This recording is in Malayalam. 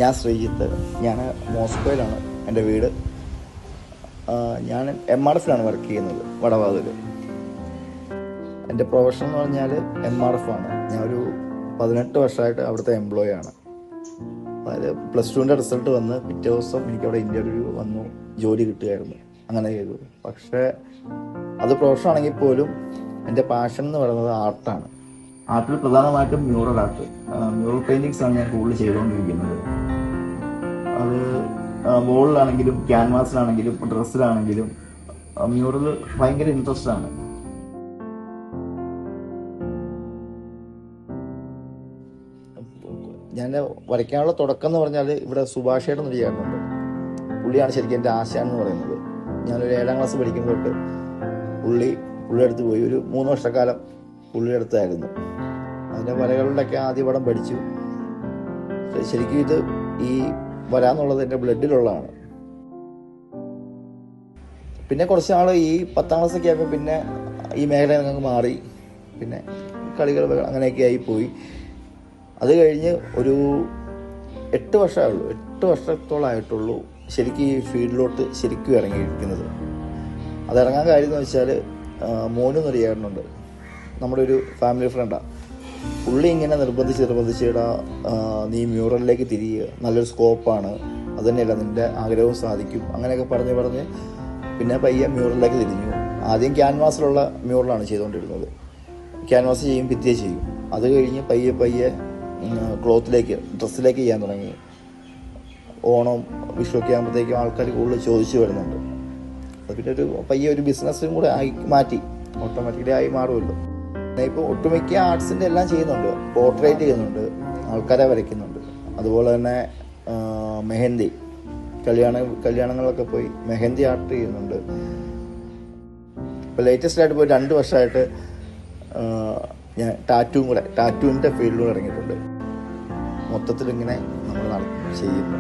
ഞാൻ ശ്രീജിത്ത്. ഞാൻ മോസ്കോയിലാണ് എൻ്റെ വീട്. ഞാൻ MRF-ലാണ് വർക്ക് ചെയ്യുന്നത്, വടവാതിൽ. എൻ്റെ പ്രൊഫഷൻ എന്ന് പറഞ്ഞാൽ MRF ആണ്. ഞാനൊരു 18 വർഷമായിട്ട് അവിടുത്തെ എംപ്ലോയി ആണ്. അതായത് +2ൻ്റെ റിസൾട്ട് വന്ന് പിറ്റേ ദിവസം എനിക്കവിടെ ഇൻ്റർവ്യൂ വന്നു, ജോലി കിട്ടുമായിരുന്നു. അങ്ങനെ ചെയ്തു. പക്ഷേ അത് പ്രൊഫഷനാണെങ്കിൽ പോലും എൻ്റെ പാഷൻ എന്ന് പറയുന്നത് ആർട്ടാണ്. ആർട്ടിൽ പ്രധാനമായിട്ടും മ്യൂറൽ ആർട്ട്, മ്യൂറൽ പെയിൻറ്റിങ്സ് ആണ് ഞാൻ കൂടുതൽ ചെയ്തുകൊണ്ടിരിക്കുന്നത്. അത് വോളിലാണെങ്കിലും ക്യാൻവാസിലാണെങ്കിലും ഡ്രസ്സിലാണെങ്കിലും മ്യൂറൽ ഭയങ്കര ഇൻട്രസ്റ്റ് ആണ്. ഞാൻ വരയ്ക്കാനുള്ള തുടക്കം എന്ന് പറഞ്ഞാൽ ഇവിടെ സുഭാഷേട്ടൻ എന്നൊരു ചേട്ടനുണ്ട്. പുള്ളിയാണ് ശരിക്കും എൻ്റെ ആശാൻ എന്ന് പറയുന്നത്. ഞാനൊരു 7ാം ക്ലാസ് പഠിക്കുമ്പോൾ തൊട്ട് പുള്ളിയുടെ അടുത്ത് പോയി ഒരു 3 വർഷക്കാലം പുള്ളിയുടെ അടുത്തായിരുന്നു. അതിൻ്റെ വരകളുടെയൊക്കെ ആദ്യ പടം പഠിച്ചു. ശരിക്കും ഇത് ഈ വരാന്നുള്ളത് എൻ്റെ ബ്ലഡിലുള്ളതാണ്. പിന്നെ കുറച്ച് നാൾ ഈ 10ാം ക്ലാസ്സൊക്കെ ആയപ്പോൾ പിന്നെ ഈ മേഖല ഞങ്ങൾക്ക് മാറി. പിന്നെ കളികൾ അങ്ങനെയൊക്കെ ആയി പോയി. അത് കഴിഞ്ഞ് ഒരു 8 വർഷമായുള്ളൂ, 8 വർഷത്തോളമായിട്ടുള്ളൂ ശരിക്കും ഈ ഫീൽഡിലോട്ട് ശരിക്കും ഇറങ്ങിയിരിക്കുന്നത്. അതിറങ്ങാൻ കാര്യം എന്ന് വെച്ചാൽ മോനെന്നൊരു ചേട്ടനുണ്ട്, നമ്മുടെ ഒരു ഫാമിലി ഫ്രണ്ടാണ്. പുള്ളി ഇങ്ങനെ നിർബന്ധിച്ചിടാ നീ മ്യൂറലിലേക്ക് തിരിയുക, നല്ലൊരു സ്കോപ്പാണ്, അത് തന്നെയല്ല നിൻ്റെ ആഗ്രഹവും സാധിക്കും, അങ്ങനെയൊക്കെ പറഞ്ഞ് പിന്നെ പയ്യെ മ്യൂറലിലേക്ക് തിരിഞ്ഞു. ആദ്യം ക്യാൻവാസിലുള്ള മ്യൂറലാണ് ചെയ്തുകൊണ്ടിരുന്നത്. ക്യാൻവാസ് ചെയ്യും, ഭിത്തിയെ ചെയ്യും. അത് കഴിഞ്ഞ് പയ്യെ ക്ലോത്തിലേക്ക്, ഡ്രസ്സിലേക്ക് ചെയ്യാൻ തുടങ്ങി. ഓണം വിഷുവൊക്കെ ആകുമ്പോഴത്തേക്കും ആൾക്കാർ കൂടുതൽ ചോദിച്ചു വരുന്നുണ്ട്. അത് പിന്നെ പയ്യെ ഒരു ബിസിനസ്സും കൂടെ മാറ്റി, ഓട്ടോമാറ്റിക്കലി ആയി മാറുമല്ലോ. ഇപ്പോൾ ഒട്ടുമിക്ക ആർട്സിൻ്റെ എല്ലാം ചെയ്യുന്നുണ്ട്. പോർട്രേറ്റ് ചെയ്യുന്നുണ്ട്, ആൾക്കാരെ വരയ്ക്കുന്നുണ്ട്. അതുപോലെ തന്നെ മെഹന്തി, കല്യാണങ്ങളിലൊക്കെ പോയി മെഹന്തി ആർട്ട് ചെയ്യുന്നുണ്ട്. ഇപ്പോൾ ലേറ്റസ്റ്റ് ആയിട്ട് പോയി 2 വർഷമായിട്ട് ഞാൻ ടാറ്റൂവിൻ്റെ ഫീൽഡിലൂടെ ഇറങ്ങിയിട്ടുണ്ട്. മൊത്തത്തിലിങ്ങനെ നമ്മൾ ചെയ്യുന്നു.